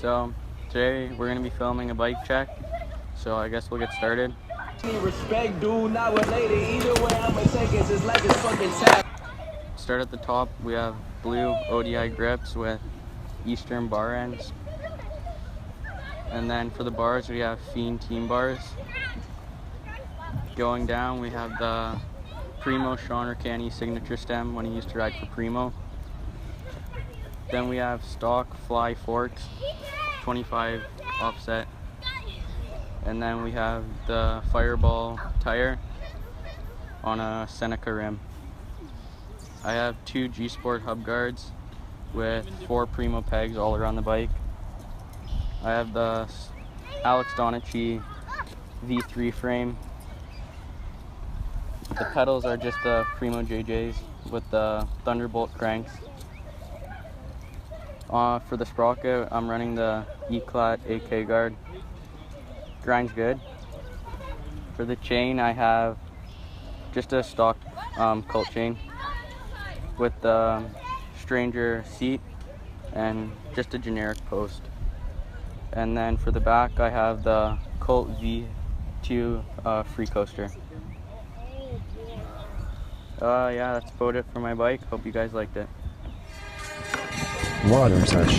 So today we're going to be filming a bike check, so I guess we'll get started. Respect, dude, not related. Either way, I'ma take it just like it's fucking tap. Start at the top, we have blue ODI grips with Eastern bar ends. And then for the bars, we have Fiend Team bars. Going down, we have the Primo Sean Ricani signature stem when he used to ride for Primo. Then we have stock fly forks, 25 offset. And then we have the Fireball tire on a Seneca rim. I have 2 G Sport hub guards with 4 Primo pegs all around the bike. I have the Alex Donici V3 frame. The pedals are just the Primo JJs with the Thunderbolt cranks. For the sprocket, I'm running the Eclat AK guard. Grinds good. For the chain, I have just a stock Cult chain with the Stranger seat and just a generic post. And then for the back, I have the Colt V2 free coaster. Yeah, that's about it for my bike. Hope you guys liked it. Water sesh.